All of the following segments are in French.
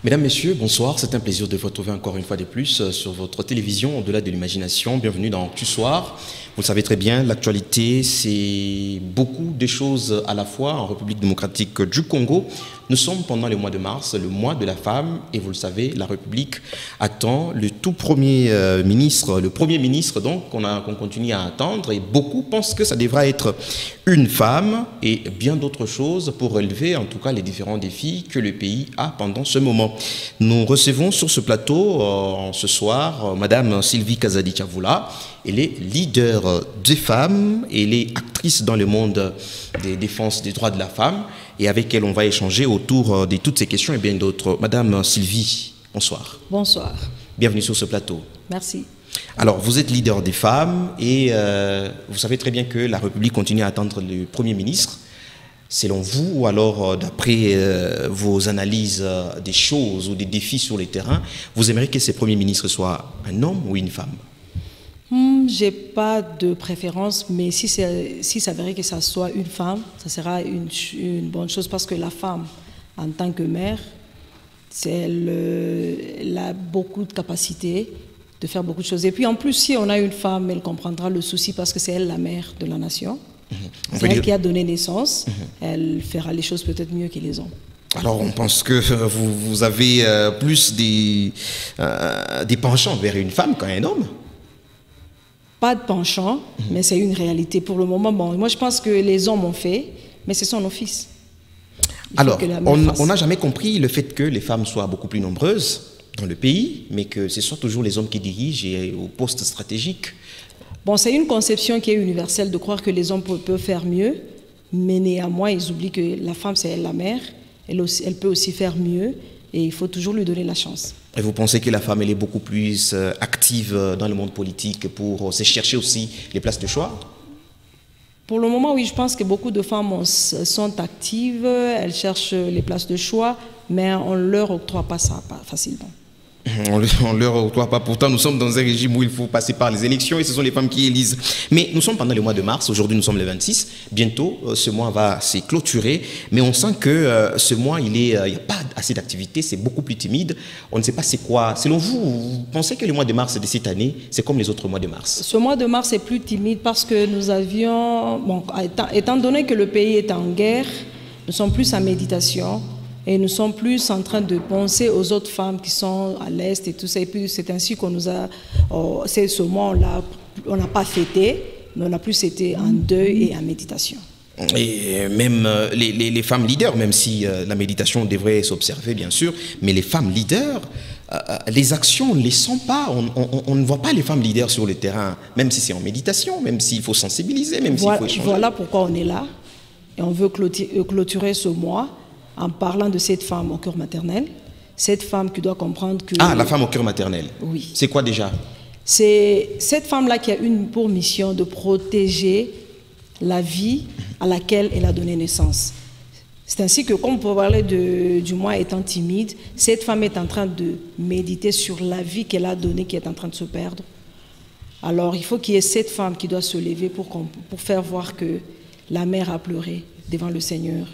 Mesdames, Messieurs, bonsoir. C'est un plaisir de vous retrouver encore une fois de plus sur votre télévision Au-delà de l'imagination. Bienvenue dans Actu Soir. Vous le savez très bien, l'actualité, c'est beaucoup de choses à la fois en République démocratique du Congo. Nous sommes pendant le mois de mars, le mois de la femme, et vous le savez, la République attend le tout premier ministre, le premier ministre donc qu'on continue à attendre, et beaucoup pensent que ça devra être une femme et bien d'autres choses pour relever en tout cas les différents défis que le pays a pendant ce moment. Nous recevons sur ce plateau ce soir Madame Sylvie Kazadi-Chavula. Elle est leader des femmes, elle est actrice dans le monde des défenses des droits de la femme, et avec elle on va échanger autour de toutes ces questions et bien d'autres. Madame Sylvie, bonsoir. Bonsoir. Bienvenue sur ce plateau. Merci. Alors, vous êtes leader des femmes et vous savez très bien que la République continue à attendre le Premier ministre. Selon vous, ou alors d'après vos analyses des choses ou des défis sur le terrain, vous aimeriez que ce Premier ministre soit un homme ou une femme? J'ai pas de préférence, mais si ça verrait que ça soit une femme, ça sera une bonne chose parce que la femme, en tant que mère, elle a beaucoup de capacités de faire beaucoup de choses. Et puis en plus, si on a une femme, elle comprendra le souci parce que c'est elle la mère de la nation. C'est elle qui a donné naissance. Elle fera les choses peut-être mieux que les hommes. Alors on pense que vous avez plus des penchants vers une femme qu'un homme? Pas de penchant, mais c'est une réalité. Pour le moment, bon, moi je pense que les hommes ont fait, mais c'est son office. Alors, on n'a jamais compris le fait que les femmes soient beaucoup plus nombreuses dans le pays, mais que ce soit toujours les hommes qui dirigent et au poste stratégique. Bon, c'est une conception qui est universelle de croire que les hommes peuvent faire mieux, mais néanmoins, ils oublient que la femme, c'est elle la mère, elle peut aussi faire mieux, et il faut toujours lui donner la chance. Et vous pensez que la femme, elle est beaucoup plus active dans le monde politique pour se chercher aussi les places de choix? Pour le moment, oui, je pense que beaucoup de femmes sont actives, elles cherchent les places de choix, mais on ne leur octroie pas ça facilement. On ne leur octroie pas. Pourtant, nous sommes dans un régime où il faut passer par les élections et ce sont les femmes qui élisent. Mais nous sommes pendant le mois de mars. Aujourd'hui, nous sommes le 26. Bientôt, ce mois va se clôturer. Mais on sent que ce mois, il n'y a pas assez d'activité. C'est beaucoup plus timide. On ne sait pas c'est quoi. Selon vous, vous pensez que le mois de mars de cette année, c'est comme les autres mois de mars? Ce mois de mars est plus timide parce que nous avions... Bon, étant donné que le pays est en guerre, nous sommes plus en méditation. Et nous sommes plus en train de penser aux autres femmes qui sont à l'Est et tout ça. Et puis c'est ainsi qu'on nous a... ce mois, on n'a pas fêté, mais on a plus été en deuil et en méditation. Et même les femmes leaders, même si la méditation devrait s'observer bien sûr, mais les femmes leaders, les actions, on ne les sent pas. On ne voit pas les femmes leaders sur le terrain, même si c'est en méditation, même s'il faut sensibiliser, même s'il faut échanger. Voilà pourquoi on est là. Et on veut clôturer ce mois en parlant de cette femme au cœur maternel, cette femme qui doit comprendre que... Ah, la femme au cœur maternel. Oui. C'est quoi déjà? C'est cette femme-là qui a pour mission de protéger la vie à laquelle elle a donné naissance. C'est ainsi que, comme on peut parler du mois étant timide, cette femme est en train de méditer sur la vie qu'elle a donnée, qui est en train de se perdre. Alors, il faut qu'il y ait cette femme qui doit se lever pour faire voir que la mère a pleuré devant le Seigneur.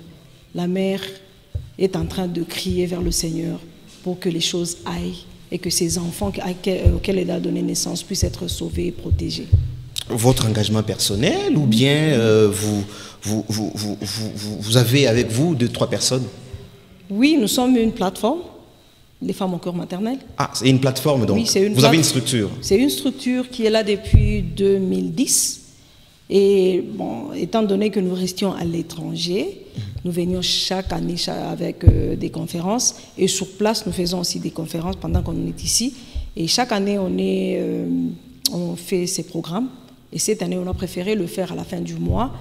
La mère est en train de crier vers le Seigneur pour que les choses aillent et que ses enfants auxquels elle a donné naissance puissent être sauvés et protégés. Votre engagement personnel ou bien vous avez avec vous 2-3 personnes? Oui, nous sommes une plateforme, les femmes au cœur maternel. Ah, c'est une plateforme donc? Oui, vous avez une structure? C'est une structure qui est là depuis 2010. Et bon, étant donné que nous restions à l'étranger, nous venions chaque année avec des conférences. Et sur place, nous faisons aussi des conférences pendant qu'on est ici. Et chaque année, on fait ces programmes. Et cette année, on a préféré le faire à la fin du mois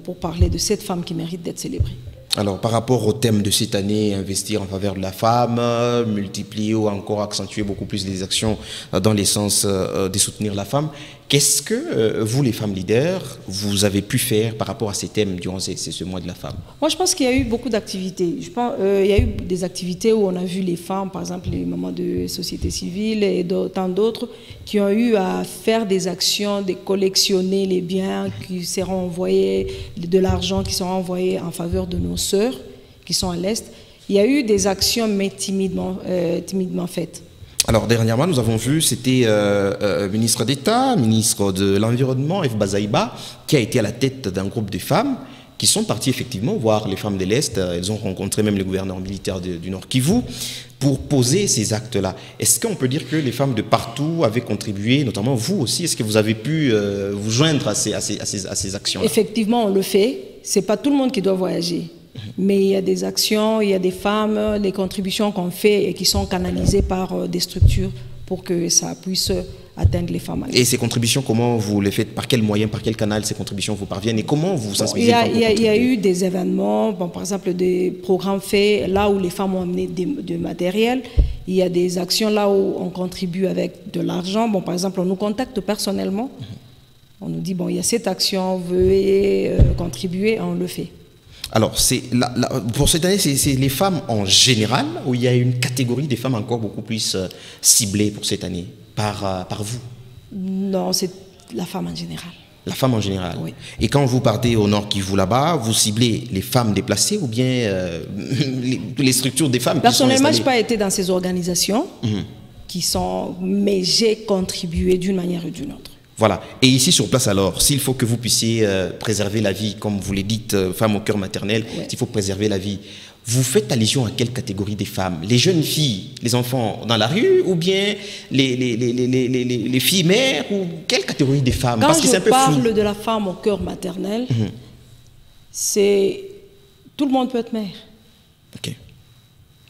pour parler de cette femme qui mérite d'être célébrée. Alors, par rapport au thème de cette année, investir en faveur de la femme, multiplier ou encore accentuer beaucoup plus les actions dans le sens de soutenir la femme, qu'est-ce que vous, les femmes leaders, vous avez pu faire par rapport à ces thèmes durant ce mois de la femme? Moi, je pense qu'il y a eu beaucoup d'activités. Il y a eu des activités où on a vu les femmes, par exemple les mamans de société civile et tant d'autres, qui ont eu à faire des actions, de collectionner les biens qui seront envoyés, de l'argent qui sera envoyé en faveur de nos sœurs qui sont à l'Est. Il y a eu des actions, mais timidement faites. Alors, dernièrement, nous avons vu, c'était ministre d'État, ministre de l'Environnement, F. Bazaïba, qui a été à la tête d'un groupe de femmes qui sont parties effectivement voir les femmes de l'Est. Elles ont rencontré même le gouverneur militaire du Nord Kivu pour poser ces actes-là. Est-ce qu'on peut dire que les femmes de partout avaient contribué, notamment vous aussi? Est-ce que vous avez pu vous joindre à ces actions-là? Effectivement, on le fait. Ce n'est pas tout le monde qui doit voyager. Mais il y a des actions, il y a des femmes, des contributions qu'on fait et qui sont canalisées par des structures pour que ça puisse atteindre les femmes. Et ces contributions, comment vous les faites? Par quel moyen, par quel canal ces contributions vous parviennent? Et comment vous sensibilisez les femmes? Il y a eu des événements, bon, par exemple des programmes faits là où les femmes ont amené du matériel. Il y a des actions là où on contribue avec de l'argent. Bon, par exemple, on nous contacte personnellement. On nous dit, bon, il y a cette action, veuillez contribuer, on le fait. Alors, pour cette année, c'est les femmes en général ou il y a une catégorie des femmes encore beaucoup plus ciblée pour cette année par vous? Non, c'est la femme en général. La femme en général. Oui. Et quand vous partez au Nord Kivu là-bas, vous ciblez les femmes déplacées ou bien les structures des femmes? Personnellement, je n'ai pas été dans ces organisations mais j'ai contribué d'une manière ou d'une autre. Voilà. Et ici sur place alors, s'il faut que vous puissiez préserver la vie, comme vous le dites, femme au cœur maternel, ouais. S'il faut préserver la vie, vous faites allusion à quelle catégorie des femmes? Les jeunes filles, les enfants dans la rue ou bien les filles mères ou quelle catégorie des femmes? Quand je parle de la femme au cœur maternel, c'est tout le monde peut être mère. Okay.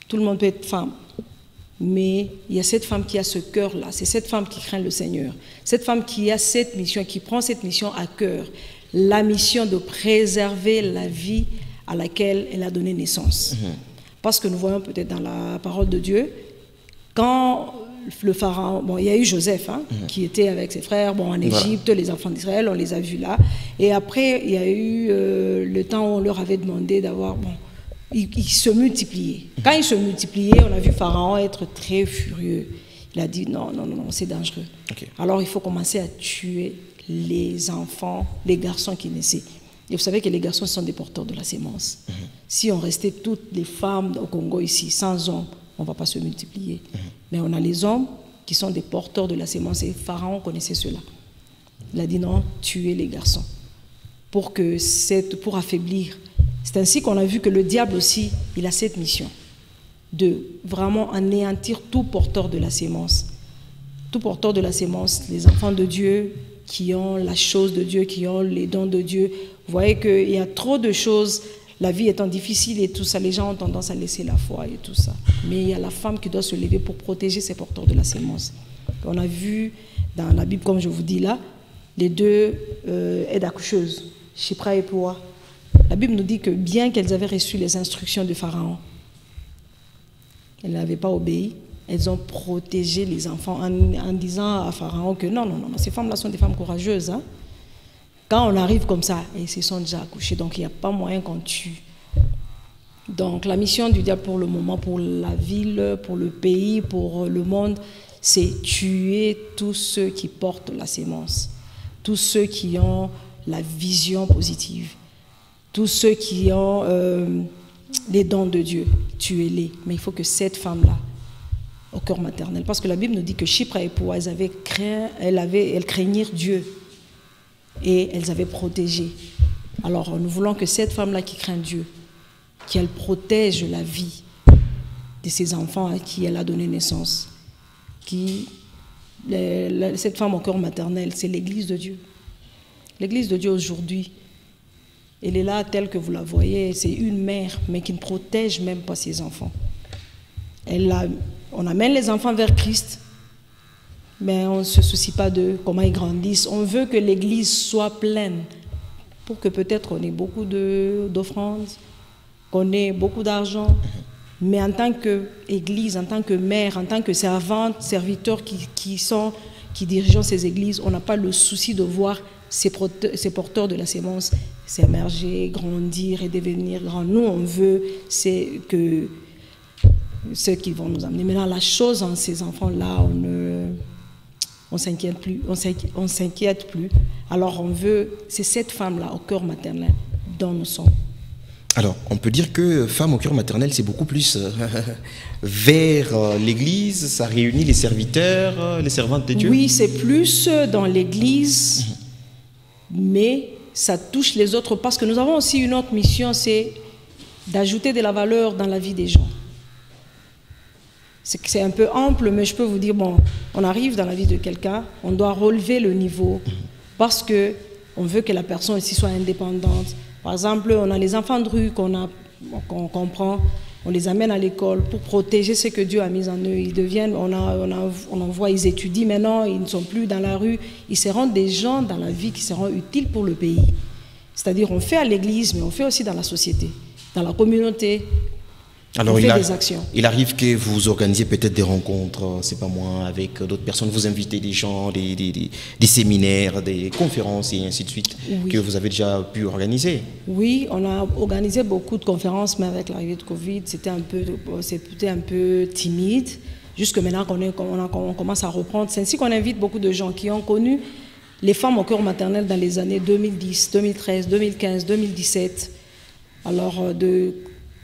Tout le monde peut être femme. Mais il y a cette femme qui a ce cœur-là, c'est cette femme qui craint le Seigneur, cette femme qui a cette mission, qui prend cette mission à cœur, la mission de préserver la vie à laquelle elle a donné naissance. Parce que nous voyons peut-être dans la parole de Dieu, quand le pharaon, bon, il y a eu Joseph qui était avec ses frères en Égypte, voilà. Les enfants d'Israël, on les a vus là, et après il y a eu le temps où on leur avait demandé d'avoir... Ils se multipliaient. Quand ils se multipliaient, on a vu Pharaon être très furieux. Il a dit non, c'est dangereux. Okay. Alors il faut commencer à tuer les enfants, les garçons qui naissaient. Et vous savez que les garçons sont des porteurs de la sémence. Si on restait toutes les femmes au Congo ici, sans hommes, on ne va pas se multiplier. Mais on a les hommes qui sont des porteurs de la sémence. Et Pharaon connaissait cela. Il a dit non, tuez les garçons. Pour affaiblir. C'est ainsi qu'on a vu que le diable aussi, il a cette mission de vraiment anéantir tout porteur de la sémence. Tout porteur de la sémence, les enfants de Dieu qui ont la chose de Dieu, qui ont les dons de Dieu. Vous voyez qu'il y a trop de choses, la vie étant difficile et tout ça, les gens ont tendance à laisser la foi et tout ça. Mais il y a la femme qui doit se lever pour protéger ces porteurs de la sémence. On a vu dans la Bible, comme je vous dis là, les deux aides-accoucheuses, Shipra et Poua. La Bible nous dit que bien qu'elles avaient reçu les instructions de Pharaon, elles n'avaient pas obéi. Elles ont protégé les enfants en disant à Pharaon que non, ces femmes-là sont des femmes courageuses. Hein. Quand on arrive comme ça, elles se sont déjà accouchées, donc il n'y a pas moyen qu'on tue. Donc la mission du diable pour le moment, pour la ville, pour le pays, pour le monde, c'est tuer tous ceux qui portent la sémence, tous ceux qui ont la vision positive. Tous ceux qui ont les dons de Dieu, tuez-les. Mais il faut que cette femme-là, au cœur maternel, parce que la Bible nous dit que Shipra et Poua, elles craignirent Dieu et elles avaient protégé. Alors nous voulons que cette femme-là qui craint Dieu, qu'elle protège la vie de ses enfants à qui elle a donné naissance. Cette femme au cœur maternel, c'est l'Église de Dieu. L'Église de Dieu aujourd'hui, elle est là telle que vous la voyez, c'est une mère, mais qui ne protège même pas ses enfants. On amène les enfants vers Christ, mais on ne se soucie pas de comment ils grandissent. On veut que l'Église soit pleine, pour que peut-être on ait beaucoup d'offrandes, qu'on ait beaucoup d'argent, mais en tant qu'Église, en tant que mère, en tant que servante, serviteurs qui dirigeons ces églises, on n'a pas le souci de voir ces porteurs de la sémence s'émerger, grandir et devenir grands. Nous, on veut, c'est que ceux qui vont nous amener. Maintenant, la chose en ces enfants-là, on s'inquiète plus. On s'inquiète plus. Alors, on veut, c'est cette femme-là, au cœur maternel, dont nous sommes. Alors, on peut dire que Femmes au cœur maternel, c'est beaucoup plus vers l'église, ça réunit les serviteurs, les servantes de Dieu. Oui, c'est plus dans l'église, mais ça touche les autres parce que nous avons aussi une autre mission, c'est d'ajouter de la valeur dans la vie des gens. C'est un peu ample, mais je peux vous dire, bon, on arrive dans la vie de quelqu'un, on doit relever le niveau parce qu'on veut que la personne aussi soit indépendante. Par exemple, on a les enfants de rue qu'on comprend, on les amène à l'école pour protéger ce que Dieu a mis en eux. Ils deviennent, on en voit, ils étudient maintenant, ils ne sont plus dans la rue. Ils seront des gens dans la vie qui seront utiles pour le pays. C'est-à-dire, on fait à l'église, mais on fait aussi dans la société, dans la communauté. Alors, on fait des actions. Il arrive que vous organisiez peut-être des rencontres, c'est pas moi, avec d'autres personnes, vous invitez des gens, des séminaires, des conférences et ainsi de suite, oui, que vous avez déjà pu organiser. Oui, on a organisé beaucoup de conférences, mais avec l'arrivée de Covid, c'était un peu timide. Jusque maintenant qu'on commence à reprendre. C'est ainsi qu'on invite beaucoup de gens qui ont connu les femmes au cœur maternel dans les années 2010, 2013, 2015, 2017. Alors, de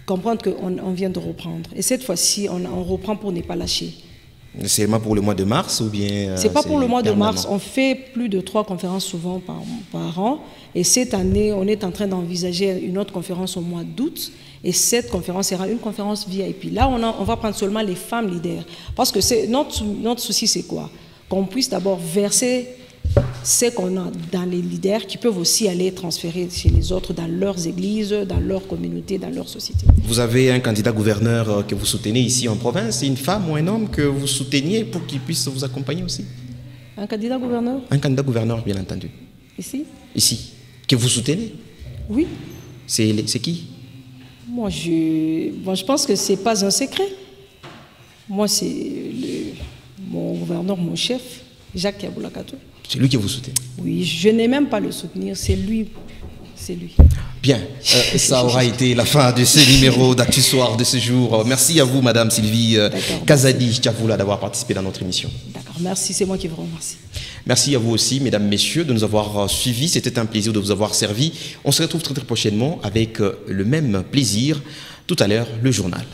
comprendre qu'on vient de reprendre. Et cette fois-ci, on reprend pour ne pas lâcher. C'est seulement pour le mois de mars ou bien... C'est pas pour le mois de mars. On fait plus de 3 conférences souvent par an. Et cette année, on est en train d'envisager une autre conférence au mois d'août. Et cette conférence sera une conférence VIP. Là, on va prendre seulement les femmes leaders. Parce que notre souci, c'est quoi? Qu'on puisse d'abord verser ce qu'on a dans les leaders qui peuvent aussi aller transférer chez les autres dans leurs églises, dans leur communauté, dans leur société. Vous avez un candidat gouverneur que vous soutenez ici en province, une femme ou un homme que vous souteniez pour qu'il puisse vous accompagner aussi? Un candidat gouverneur? Un candidat gouverneur, bien entendu. Ici? Ici. Que vous soutenez? Oui. C'est qui? Moi, je pense que ce n'est pas un secret. Moi, c'est mon gouverneur, mon chef, Jacques Yaboulakato. C'est lui que vous soutenez? Oui, je n'ai même pas le soutenir, c'est lui. C'est lui. Bien, ça aura été la fin de ce numéro d'Actu Soir de ce jour. Merci à vous, Madame Sylvie Kazadi-Tchavoula, d'avoir participé dans notre émission. D'accord, merci, c'est moi qui vous remercie. Merci à vous aussi, mesdames, messieurs, de nous avoir suivis. C'était un plaisir de vous avoir servi. On se retrouve très, très prochainement avec le même plaisir. Tout à l'heure, le journal.